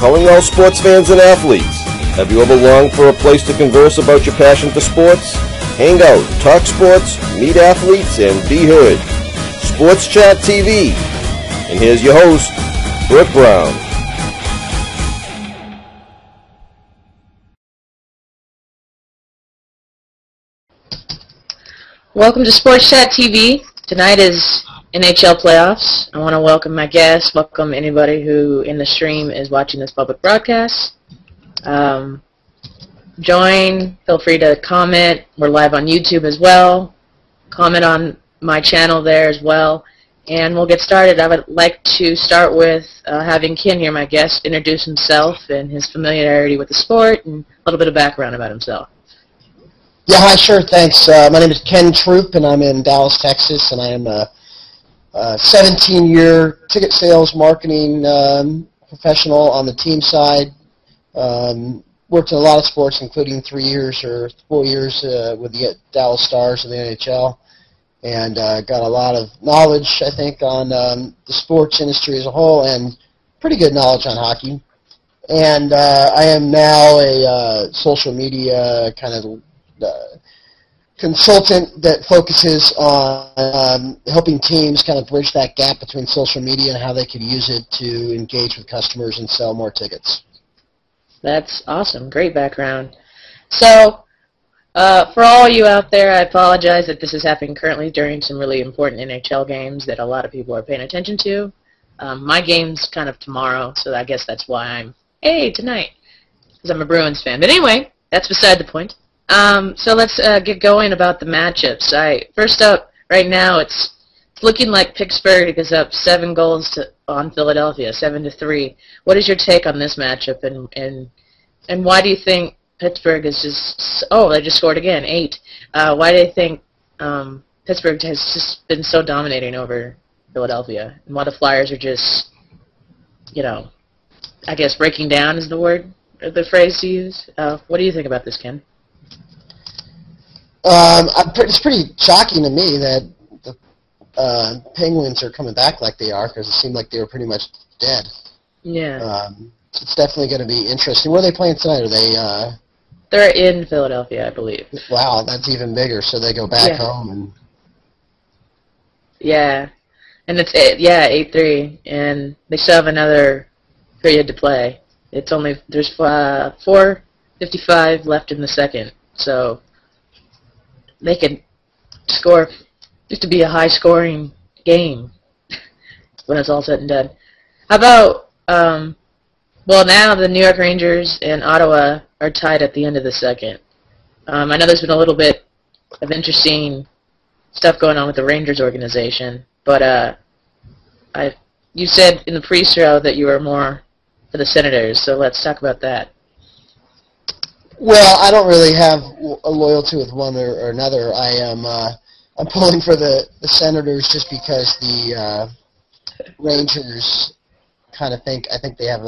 calling all sports fans and athletes. Have you ever longed for a place to converse about your passion for sports? Hang out, talk sports, meet athletes, and be heard. Sports Chat TV. And here's your host, Brooke Brown. Welcome to Sports Chat TV. Tonight is NHL playoffs. I want to welcome my guests, welcome anybody who in the stream is watching this public broadcast. Join, feel free to comment. We're live on YouTube as well. Comment on my channel there as well. And we'll get started. I would like to start with having Ken here, my guest, introduce himself and his familiarity with the sport and a little bit of background about himself. Yeah, hi, sure, thanks. My name is Ken Troupe, and I'm in Dallas, Texas, and I am a 17-year ticket sales marketing professional on the team side. Worked in a lot of sports, including 3 years or 4 years with the Dallas Stars in the NHL, and got a lot of knowledge, I think, on the sports industry as a whole, and pretty good knowledge on hockey. And I am now a social media kind of consultant that focuses on helping teams kind of bridge that gap between social media and how they could use it to engage with customers and sell more tickets. That's awesome. Great background. So, for all you out there, I apologize that this is happening currently during some really important NHL games that a lot of people are paying attention to. My game's kind of tomorrow, so I guess that's why I'm, hey, tonight, because I'm a Bruins fan. But anyway, that's beside the point. So let's get going about the matchups. First up, right now, it's looking like Pittsburgh is up 7 goals on Philadelphia, 7-3. What is your take on this matchup, and why do you think Pittsburgh is just? Oh, they just scored again, 8. Why do you think Pittsburgh has just been so dominating over Philadelphia, and why the Flyers are just, I guess breaking down is the word, or the phrase to use? What do you think about this, Ken? It's pretty shocking to me that the Penguins are coming back like they are, because it seemed like they were pretty much dead. Yeah. It's definitely going to be interesting. Where are they playing tonight? Are they? They're in Philadelphia, I believe. Wow, that's even bigger. So they go back home and. Yeah, and it's 8-3, and they still have another period to play. It's only there's 4:55 left in the second, so. They could score, just to be a high-scoring game when it's all said and done. How about, well, now the New York Rangers and Ottawa are tied at the end of the second. I know there's been a little bit of interesting stuff going on with the Rangers organization, but you said in the pre-show that you were more for the Senators, so let's talk about that. Well, I don't really have a loyalty with one or another. I'm pulling for the Senators just because the Rangers kind of I think they have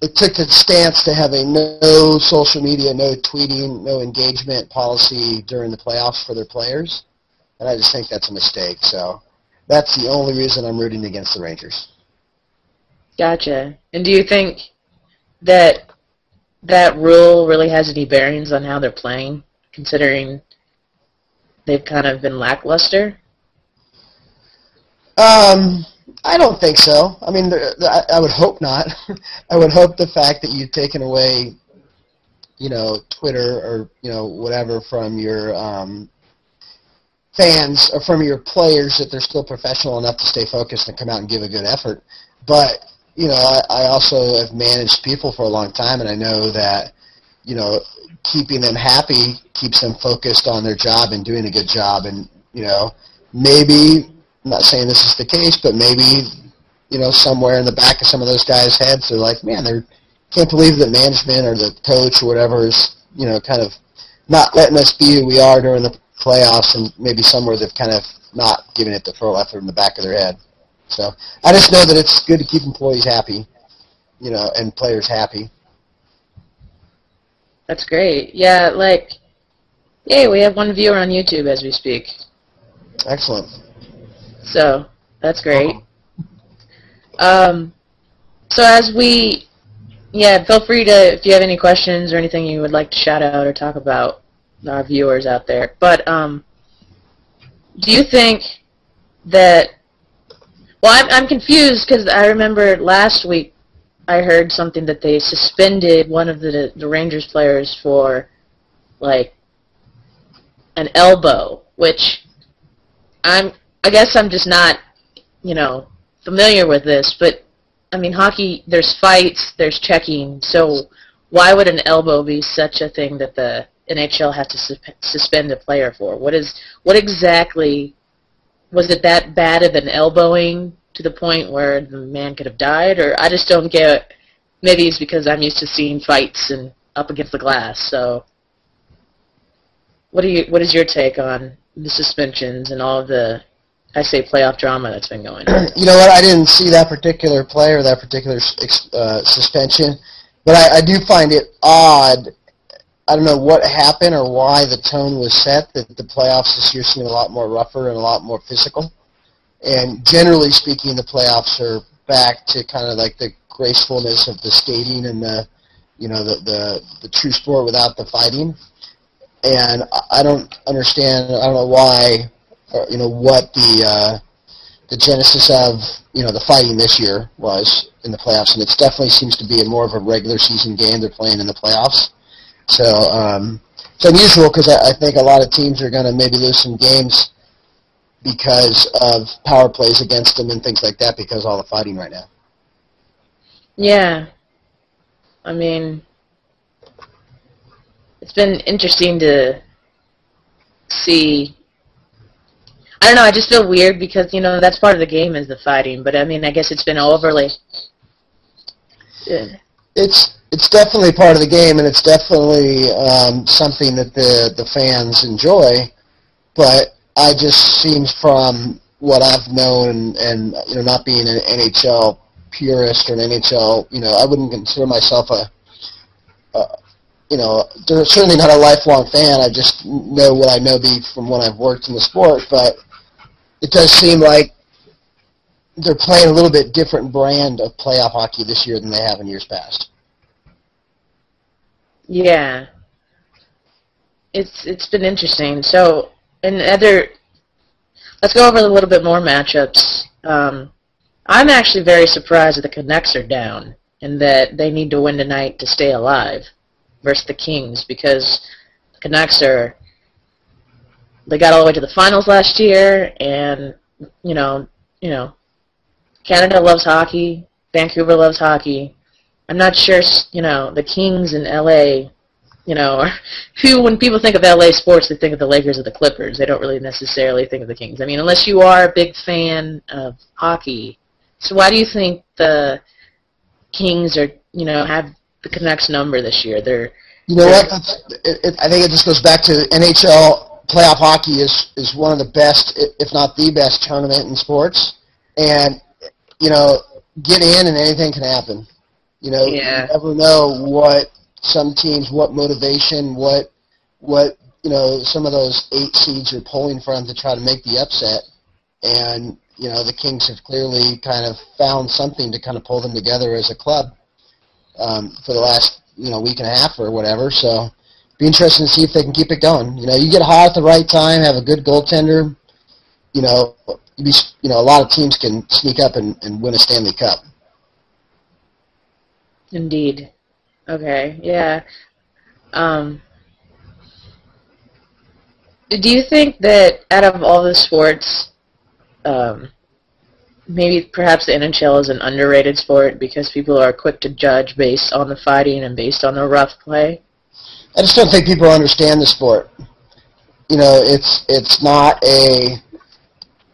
they took the stance to have a no social media, no tweeting, no engagement policy during the playoffs for their players, and I just think that's a mistake. So that's the only reason I'm rooting against the Rangers. Gotcha. And do you think that rule really has any bearings on how they're playing, considering they've kind of been lackluster? I don't think so. I mean, I would hope not. I would hope the fact that you've taken away, Twitter or, whatever from your fans or from your players, that they're still professional enough to stay focused and come out and give a good effort. But I also have managed people for a long time, and I know that, keeping them happy keeps them focused on their job and doing a good job. And, maybe, I'm not saying this is the case, but maybe, somewhere in the back of some of those guys' heads, they're like, man, they can't believe that management or the coach or whatever is, kind of not letting us be who we are during the playoffs, and maybe somewhere they've kind of not given it the full effort in the back of their head. So I just know that it's good to keep employees happy, and players happy. That's great. Yeah, we have one viewer on YouTube as we speak. Excellent. So that's great. So as we Yeah, feel free to, if you have any questions or anything you would like to shout out or talk about, our viewers out there. But do you think that, well, I'm confused because I remember last week I heard something that they suspended one of the Rangers players for, like, an elbow, which I guess I'm just not, familiar with this, but I mean, hockey, there's fights, there's checking, so why would an elbow be such a thing that the NHL has to suspend a player for? What exactly, was it that bad of an elbowing to the point where the man could have died? Or I just don't get, maybe it's because I'm used to seeing fights and up against the glass, so what is your take on the suspensions and all of the, I say, playoff drama that's been going on? You know what? I didn't see that particular play or that particular suspension, but I do find it odd. I don't know what happened or why the tone was set that the playoffs this year seem a lot more rougher and a lot more physical. And generally speaking, the playoffs are back to kind of like the gracefulness of the skating and the true sport without the fighting. And I don't understand. I don't know why. What the genesis of the fighting this year was in the playoffs, and it definitely seems to be more of a regular season game they're playing in the playoffs. So it's unusual because I think a lot of teams are going to maybe lose some games because of power plays against them and things like that because of all the fighting right now. Yeah, I mean, it's been interesting to see. I don't know, I just feel weird because, that's part of the game is the fighting, but I mean, I guess it's been overly. It's definitely part of the game, and it's definitely something that the fans enjoy, but I just seems from what I've known and not being an NHL purist or an NHL, I wouldn't consider myself certainly not a lifelong fan. I just know what I know from when I've worked in the sport, but it does seem like they're playing a little bit different brand of playoff hockey this year than they have in years past. Yeah. It's been interesting. So, let's go over a little bit more matchups. I'm actually very surprised that the Canucks are down and that they need to win tonight to stay alive versus the Kings, because the Canucks they got all the way to the finals last year, and Canada loves hockey, Vancouver loves hockey. I'm not sure, the Kings in LA, when people think of LA sports, they think of the Lakers or the Clippers. They don't really necessarily think of the Kings. I mean, unless you are a big fan of hockey. So why do you think the Kings are, have the Canucks number this year? What? I think it just goes back to NHL playoff hockey is one of the best, if not the best, tournament in sports. And, get in and anything can happen. You never know what some teams, what motivation, what some of those 8 seeds are pulling from to try to make the upset. And, the Kings have clearly kind of found something to kind of pull them together as a club for the last, week and a half or whatever. So be interesting to see if they can keep it going. You get hot at the right time, have a good goaltender, a lot of teams can sneak up and win a Stanley Cup. Indeed. Okay, yeah. Do you think that out of all the sports, maybe perhaps the NHL is an underrated sport because people are quick to judge based on the fighting and based on the rough play? I just don't think people understand the sport. It's not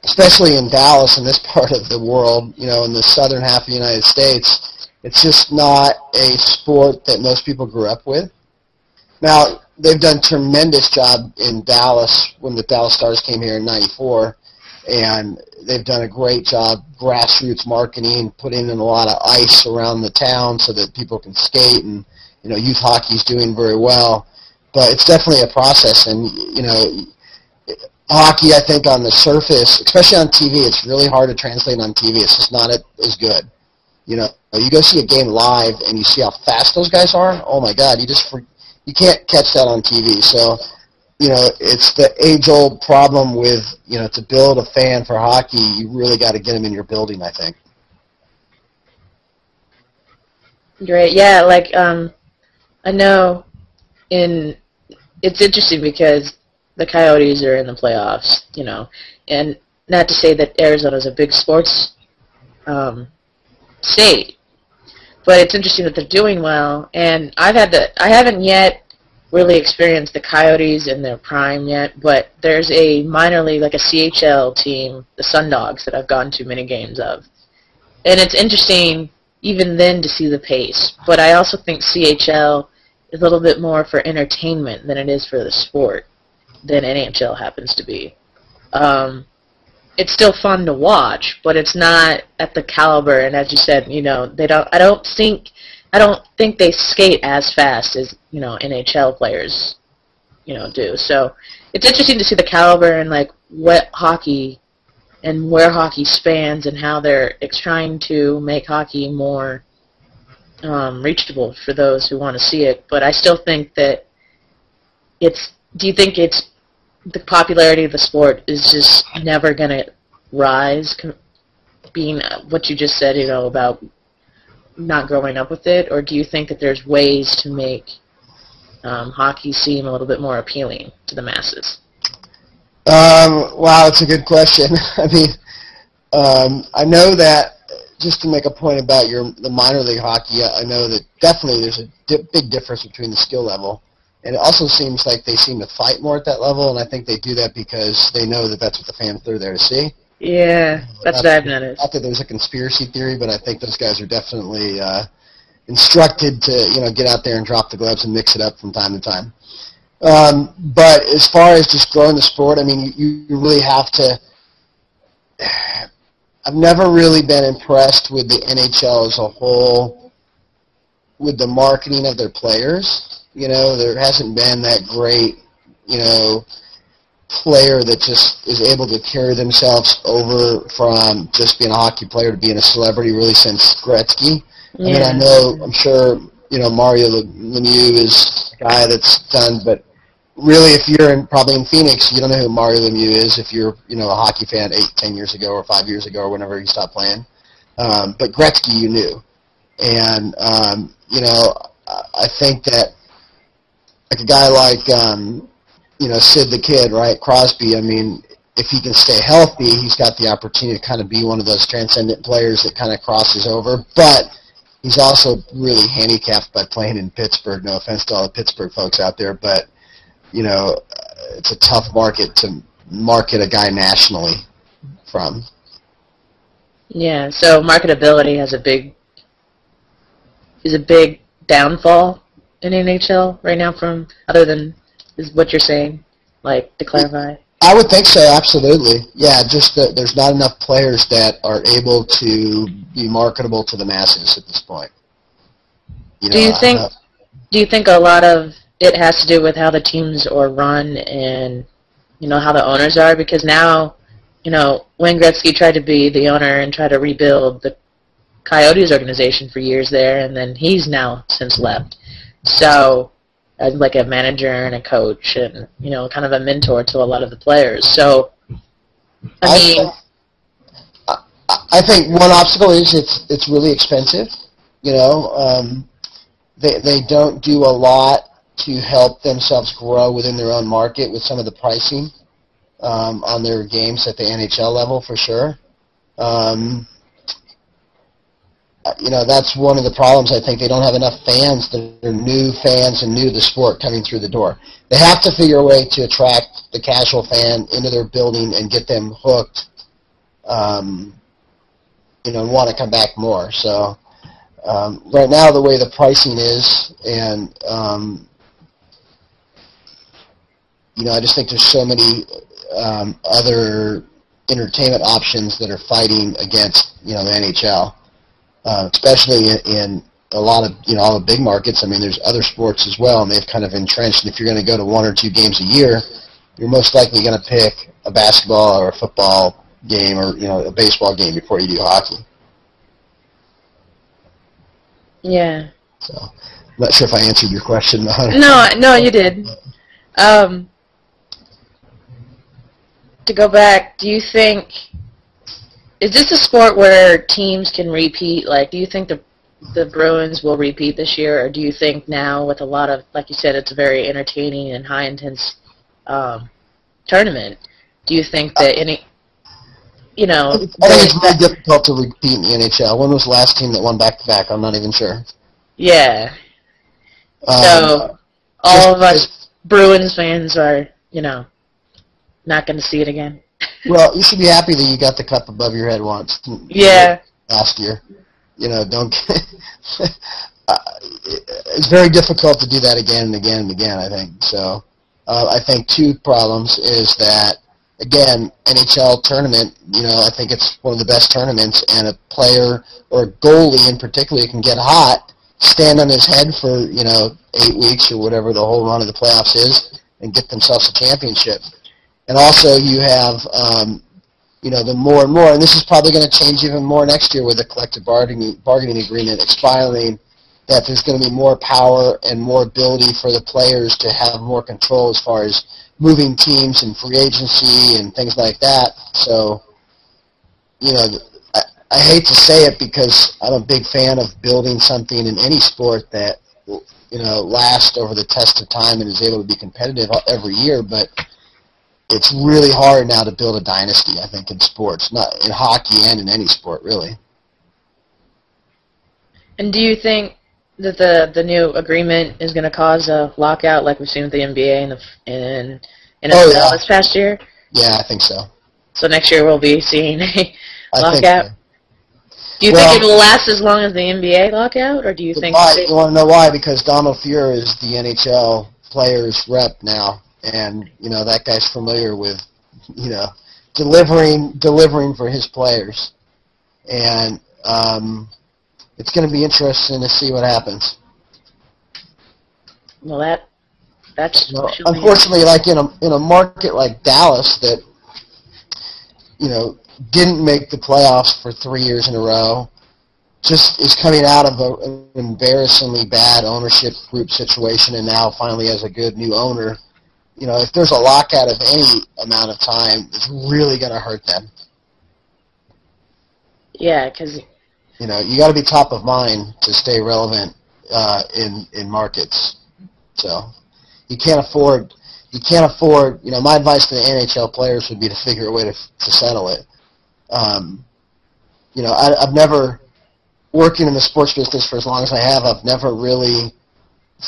especially in Dallas, in this part of the world, in the southern half of the United States, it's just not a sport that most people grew up with. Now, they've done a tremendous job in Dallas when the Dallas Stars came here in '94, and they've done a great job grassroots marketing, putting in a lot of ice around the town so that people can skate, and youth hockey is doing very well. But it's definitely a process, and hockey, I think, on the surface, especially on TV, it's really hard to translate on TV. It's just not as good. You know, you go see a game live and you see how fast those guys are. Oh my God, you can't catch that on TV. So, you know, it's the age-old problem with, you know, to build a fan for hockey, you really got to get them in your building, I think. Great. Yeah, like I know it's interesting because the Coyotes are in the playoffs, you know, and not to say that Arizona's a big sports state, but it's interesting that they're doing well. And I haven't yet really experienced the Coyotes in their prime yet, but there's a minor league, like a CHL team, the Sundogs, that I've gone to many games of, and it's interesting even then to see the pace. But I also think CHL is a little bit more for entertainment than it is for the sport than NHL happens to be. It's still fun to watch, but it's not at the caliber. And as you said, you know, I don't think they skate as fast as, you know, NHL players, you know, do. So it's interesting to see the caliber and like what hockey and where hockey spans and how they're trying to make hockey more reachable for those who want to see it. But I still think that do you think the popularity of the sport is just never going to rise, being what you just said, you know, about not growing up with it? Or do you think that there's ways to make hockey seem a little bit more appealing to the masses? Wow, it's a good question. I mean, I know that, just to make a point about the minor league hockey, I know that definitely there's a big difference between the skill level. And it also seems like they seem to fight more at that level, and I think they do that because they know that that's what the fans are there to see. Yeah, that's what I've noticed. Not that there's a conspiracy theory, but I think those guys are definitely instructed to, you know, get out there and drop the gloves and mix it up from time to time. But as far as just growing the sport, I mean, you really have to. I've never really been impressed with the NHL as a whole with the marketing of their players. You know, there hasn't been that great, you know, player that just is able to carry themselves over from just being a hockey player to being a celebrity really since Gretzky. Yeah. I mean, I'm sure, you know, Mario Lemieux is a guy that's done, but really if you're probably in Phoenix, you don't know who Mario Lemieux is if you're, you know, a hockey fan 10 years ago or 5 years ago or whenever he stopped playing. But Gretzky you knew. And, you know, I think that like a guy like, you know, Sid the Kid, right, Crosby, I mean, if he can stay healthy, he's got the opportunity to kind of be one of those transcendent players that kind of crosses over. But he's also really handicapped by playing in Pittsburgh. No offense to all the Pittsburgh folks out there, but, you know, it's a tough market to market a guy nationally from. Yeah, so marketability is a big downfall in NHL right now from, other than is what you're saying, like, to clarify? I would think so, absolutely. Yeah, just that there's not enough players that are able to be marketable to the masses at this point. You know, do you think a lot of it has to do with how the teams are run and, you know, how the owners are? Because now, you know, Wayne Gretzky tried to be the owner and try to rebuild the Coyotes organization for years there, and then he's now since left. So, as like a manager and a coach and, you know, kind of a mentor to a lot of the players. So, I think one obstacle is it's really expensive. You know, they don't do a lot to help themselves grow within their own market with some of the pricing on their games at the NHL level for sure. You know, that's one of the problems. I think they don't have enough fans that are new fans and new to the sport coming through the door. They have to figure a way to attract the casual fan into their building and get them hooked, you know, and want to come back more. So right now the way the pricing is, and, you know, I just think there's so many other entertainment options that are fighting against, you know, the NHL. Especially in a lot of, you know, all the big markets. I mean, there's other sports as well, and they've kind of entrenched. And if you're going to go to 1 or 2 games a year, you're most likely going to pick a basketball or a football game or, you know, a baseball game before you do hockey. Yeah. So, I'm not sure if I answered your question. No, you did. To go back, do you think, is this a sport where teams can repeat? Like, do you think the Bruins will repeat this year, or do you think now with a lot of, like you said, it's a very entertaining and high-intense tournament, do you think that any, you know... I think it's very difficult to repeat in the NHL. When was the last team that won back-to-back? I'm not even sure. Yeah. So, all of us Bruins fans are, you know, not going to see it again. Well, you should be happy that you got the cup above your head once. Yeah. Last year. You know, don't... it's very difficult to do that again and again and again, I think. So, I think two problems is that, again, NHL tournament, you know, I think it's one of the best tournaments, and a player or a goalie in particular can get hot, stand on his head for, you know, 8 weeks or whatever the whole run of the playoffs is, and get themselves a championship. And also you have, you know, the more and more, and this is probably going to change even more next year with the collective bargaining agreement expiring, that there's going to be more power and more ability for the players to have more control as far as moving teams and free agency and things like that. So, you know, I hate to say it because I'm a big fan of building something in any sport that, you know, lasts over the test of time and is able to be competitive every year, but it's really hard now to build a dynasty, I think, in sports, not in hockey and in any sport, really. And do you think that the new agreement is going to cause a lockout like we've seen with the NBA and NFL this past year? Yeah, I think so. So next year we'll be seeing a lockout? I think so. Do you think it will last as long as the NBA lockout, or do you think... You want to know why? Because Donald Fuhr is the NHL players' rep now. And, you know, that guy's familiar with, you know, delivering for his players. And it's going to be interesting to see what happens. Well, that's... unfortunately, like in a market like Dallas that, you know, didn't make the playoffs for 3 years in a row, just is coming out of an embarrassingly bad ownership group situation, and now finally has a good new owner. You know, if there's a lockout of any amount of time, it's really going to hurt them. Yeah, because... You know, you got to be top of mind to stay relevant in markets. So you can't afford, you know, my advice to the NHL players would be to figure a way to settle it. You know, I've never, working in the sports business for as long as I have, I've never really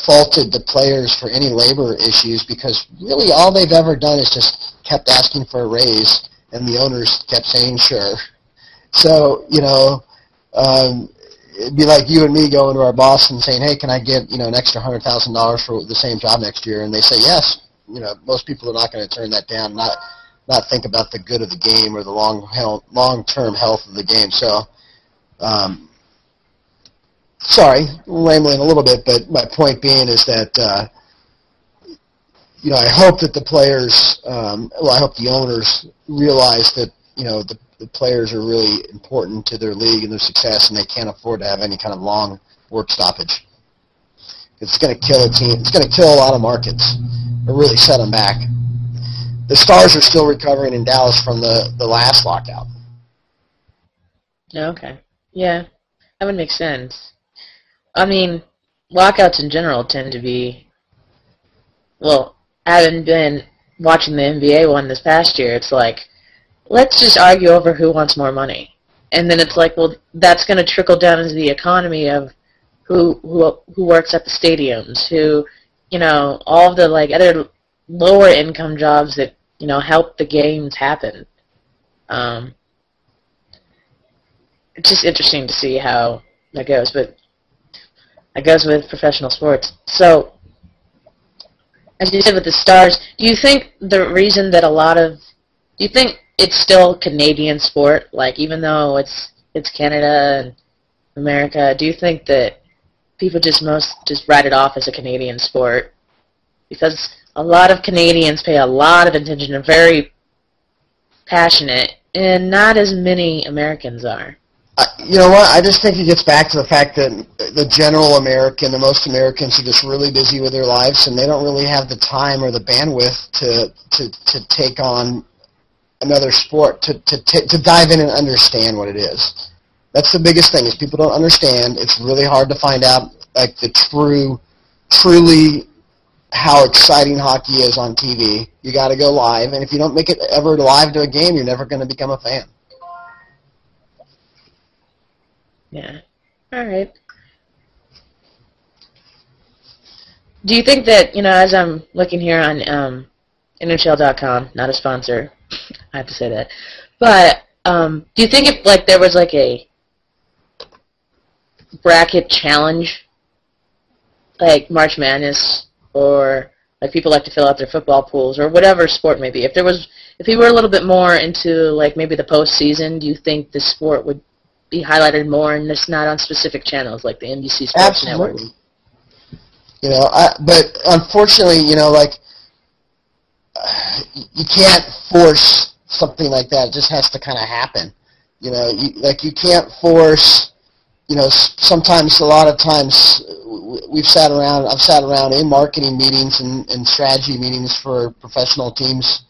faulted the players for any labor issues, because really all they've ever done is just kept asking for a raise, and the owners kept saying sure. So, you know, it'd be like you and me going to our boss and saying, hey, can I get, you know, an extra $100,000 for the same job next year? And they say yes. You know, most people are not going to turn that down, not think about the good of the game or the long-term health of the game. So, sorry, rambling a little bit, but my point being is that, you know, I hope that the players, I hope the owners realize that, you know, the players are really important to their league and their success, and they can't afford to have any kind of long work stoppage. It's going to kill a team. It's going to kill a lot of markets or really set them back. The Stars are still recovering in Dallas from the last lockout. Okay. Yeah, that would make sense. I mean, lockouts in general tend to be, well, having been watching the NBA one this past year, it's like, let's just argue over who wants more money. And then it's like, well, that's going to trickle down into the economy of who works at the stadiums, who, you know, all of the, like, other lower income jobs that, you know, help the games happen. It's just interesting to see how that goes, but that goes with professional sports. So, as you said with the Stars, do you think the reason that do you think it's still Canadian sport, like, even though it's Canada and America, do you think that people just write it off as a Canadian sport? Because a lot of Canadians pay a lot of attention and are very passionate, and not as many Americans are. You know what? I just think it gets back to the fact that the general American, the most Americans, are just really busy with their lives, and they don't really have the time or the bandwidth to take on another sport, to dive in and understand what it is. That's the biggest thing, is people don't understand. It's really hard to find out, like, the truly how exciting hockey is on TV. You got to go live, and if you don't make it ever live to a game, you're never going to become a fan. Yeah. All right. Do you think that, as I'm looking here on NHL.com, not a sponsor, I have to say that, but do you think if, like, there was, like, a bracket challenge, like March Madness, or like people like to fill out their football pools, or whatever sport may be, if we were a little bit more into, like, maybe the postseason, do you think the sport would be highlighted more and just not on specific channels like the NBC Sports Network? But unfortunately, like, you can't force something like that. It just has to kind of happen. You can't force. Sometimes, a lot of times, I've sat around in marketing meetings and strategy meetings for professional teams,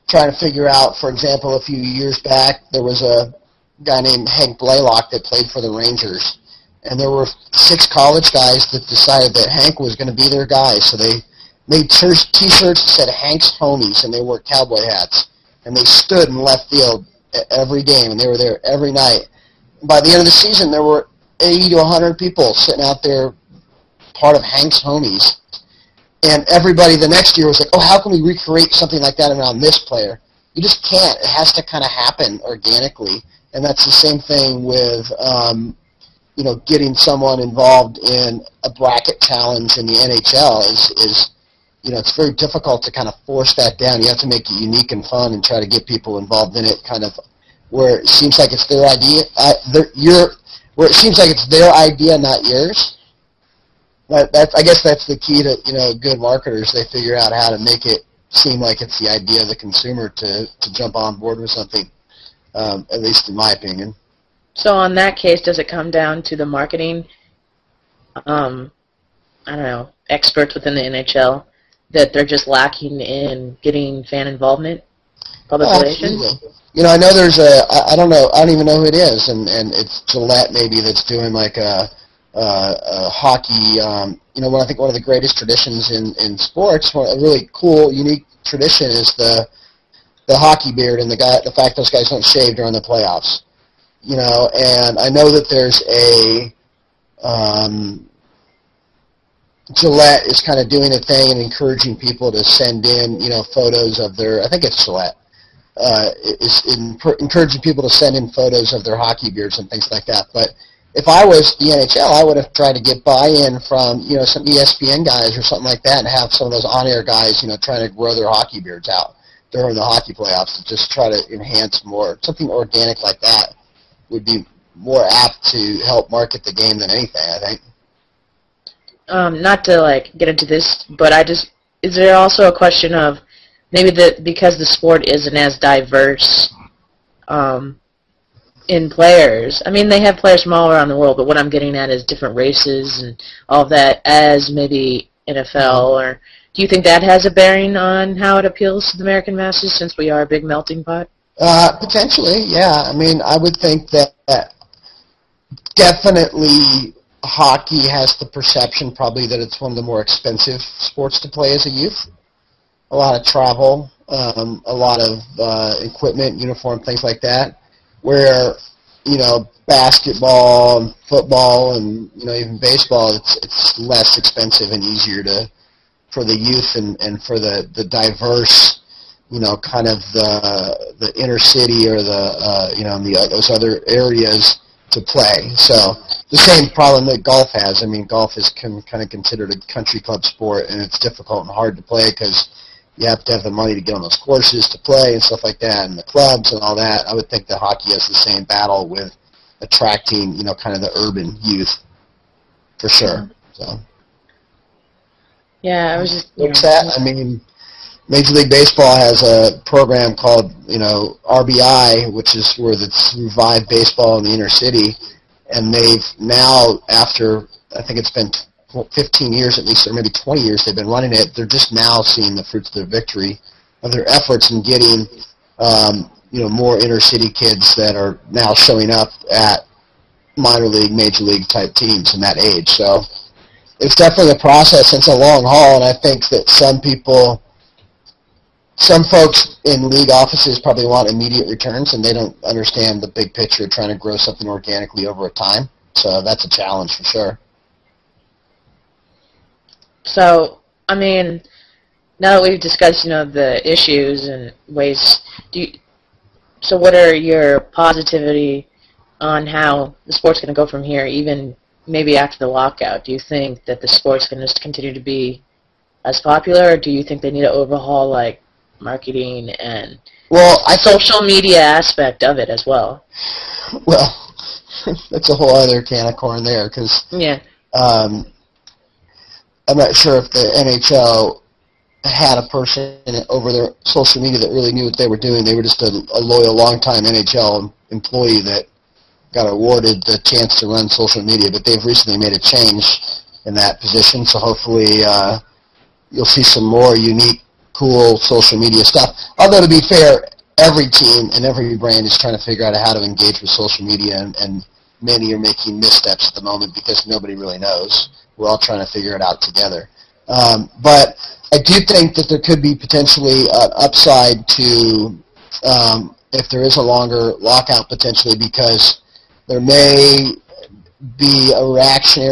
trying to figure out. For example, a few years back, there was a guy named Hank Blaylock that played for the Rangers, and there were 6 college guys that decided that Hank was going to be their guy, so they made T-shirts that said Hank's Homies, and they wore cowboy hats, and they stood in left field every game, and they were there every night. By the end of the season, there were 80 to 100 people sitting out there, part of Hank's Homies, and everybody the next year was like, oh, how can we recreate something like that around this player? You just can't. It has to kind of happen organically. And that's the same thing with, getting someone involved in a bracket challenge in the NHL is it's very difficult to kind of force that down. You have to make it unique and fun and try to get people involved in it, kind of where it seems like it's their idea, where it seems like it's their idea, not yours. I guess that's the key to, good marketers. They figure out how to make it seem like it's the idea of the consumer to jump on board with something. At least in my opinion. So on that case, does it come down to the marketing, experts within the NHL, that they're just lacking in getting fan involvement, public relations? I know there's I don't even know who it is, and it's Gillette maybe that's doing like a hockey, what I think one of the greatest traditions in sports, a really cool, unique tradition is the hockey beard and the fact those guys don't shave during the playoffs. And I know that there's a Gillette is kind of doing a thing and encouraging people to send in, photos of their, I think it's Gillette, encouraging people to send in photos of their hockey beards and things like that. But if I was the NHL, I would have tried to get buy-in from, some ESPN guys or something like that, and have some of those on-air guys, trying to grow their hockey beards out during the hockey playoffs, to just try to enhance more. Something organic like that would be more apt to help market the game than anything, I think. Not to get into this, but is there also a question of maybe because the sport isn't as diverse in players? I mean, they have players from all around the world, but what I'm getting at is different races and all of that, as maybe NFL, or do you think that has a bearing on how it appeals to the American masses, since we are a big melting pot? Potentially, yeah. I mean, I would think that definitely hockey has the perception probably that it's one of the more expensive sports to play as a youth. A lot of travel, a lot of equipment, uniform, things like that, where, basketball and football and, even baseball, it's less expensive and easier for the youth and for the diverse, kind of the inner city or those other areas to play. So the same problem that golf has. I mean, golf is kind of considered a country club sport, and it's difficult and hard to play because you have to have the money to get on those courses to play and stuff like that, and the clubs and all that. I would think that hockey has the same battle with attracting, kind of the urban youth, for sure. So. Yeah, I was just. What's that? I mean, Major League Baseball has a program called, RBI, which is where it's revived baseball in the inner city, and they've now, after I think it's been 15 years at least, or maybe 20 years they've been running it, they're just now seeing the fruits of their victory, of their efforts in getting, more inner city kids that are now showing up at minor league, major league type teams in that age. So it's definitely a process. It's a long haul, and I think that some folks in league offices probably want immediate returns, and they don't understand the big picture of trying to grow something organically over a time. So that's a challenge for sure. So, I mean, now that we've discussed, the issues and ways, so what are your positivity on how the sport's going to go from here, even maybe after the lockout? Do you think that the sport's going to continue to be as popular, or do you think they need to overhaul, like, marketing and social media aspect of it as well? Well, that's a whole other can of corn there, because I'm not sure if the NHL had a person over their social media that really knew what they were doing. They were just a loyal, long-time NHL employee that got awarded the chance to run social media, but they've recently made a change in that position, so hopefully you'll see some more unique, cool social media stuff. Although, to be fair, every team and every brand is trying to figure out how to engage with social media, and many are making missteps at the moment because nobody really knows. We're all trying to figure it out together. But I do think that there could be potentially an upside to if there is a longer lockout potentially, because there may be a reaction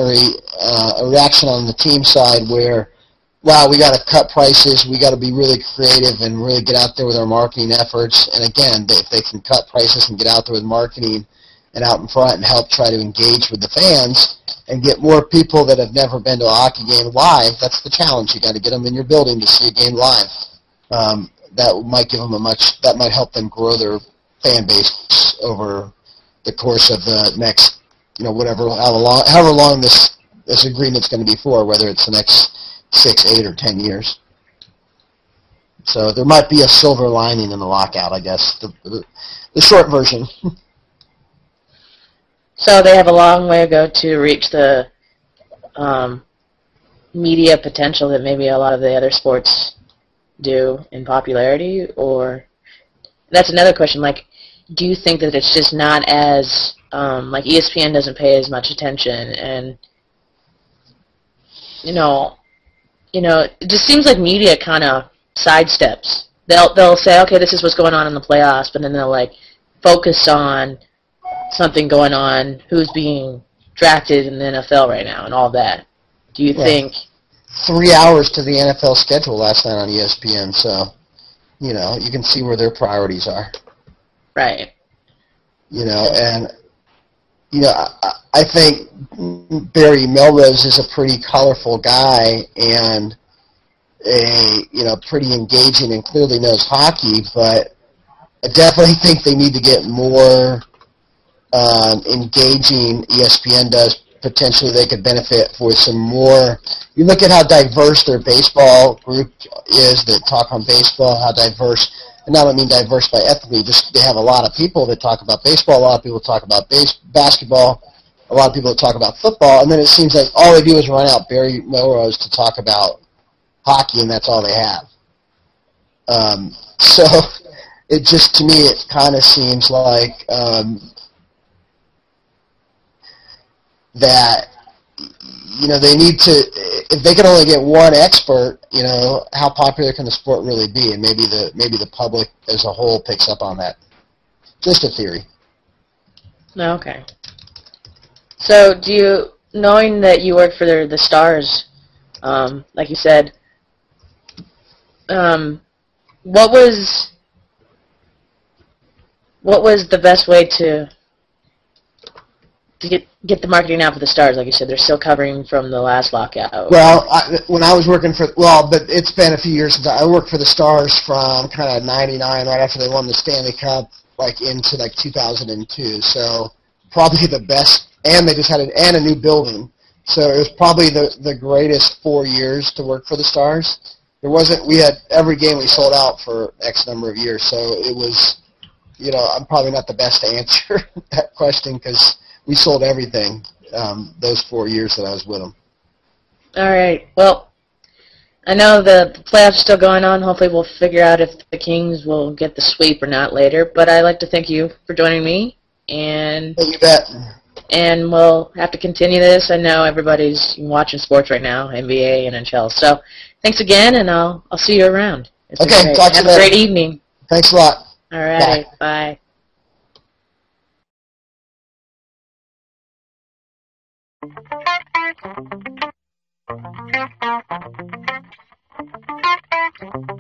on the team side where, wow, we got to cut prices, we got to be really creative and really get out there with our marketing efforts. And again, if they can cut prices and get out there with marketing and out in front and help try to engage with the fans and get more people that have never been to a hockey game live, that's the challenge. You got to get them in your building to see a game live. That might give them that might help them grow their fan base over the course of the next, however long this agreement's going to be for, whether it's the next 6, 8, or 10 years. So there might be a silver lining in the lockout, I guess, the short version. So they have a long way to go to reach the media potential that maybe a lot of the other sports do in popularity? Or that's another question, like, do you think that it's just not as, like ESPN doesn't pay as much attention, and, it just seems like media kind of sidesteps. They'll say, okay, this is what's going on in the playoffs, but then they'll, like, focus on something going on, who's being drafted in the NFL right now and all that. Do you think... 3 hours to the NFL schedule last night on ESPN, so, you can see where their priorities are. Right. And, I think Barry Melrose is a pretty colorful guy and pretty engaging and clearly knows hockey, but I definitely think they need to get more engaging. ESPN does. Potentially they could benefit for some more. You look at how diverse their baseball group is that talk on baseball, how diverse, and I don't mean diverse by ethnically, just they have a lot of people that talk about baseball, a lot of people talk about basketball, a lot of people that talk about football, and then it seems like all they do is run out Barry Melrose to talk about hockey, and that's all they have. So it just, to me, it kind of seems like that, they need to, if they can only get one expert, how popular can the sport really be? And maybe the public as a whole picks up on that. Just a theory. Okay. So knowing that you work for the Stars, like you said, what was the best way to get the marketing out for the Stars? Like you said, they're still covering from the last lockout. Well, when I was working but it's been a few years since I worked for the Stars from kind of '99, right after they won the Stanley Cup, into 2002. So probably the best, and they just had and a new building. So it was probably the greatest 4 years to work for the Stars. there wasn't. We had every game we sold out for X number of years, so it was. I'm probably not the best to answer that question because we sold everything those 4 years that I was with them. All right. Well, I know the playoffs are still going on. Hopefully we'll figure out if the Kings will get the sweep or not later. But I'd like to thank you for joining me. And you bet. And we'll have to continue this. I know everybody's watching sports right now, NBA and NHL. So thanks again, and I'll see you around. Okay, talk to you later. Have a great evening. Thanks a lot. All right, bye. Bye.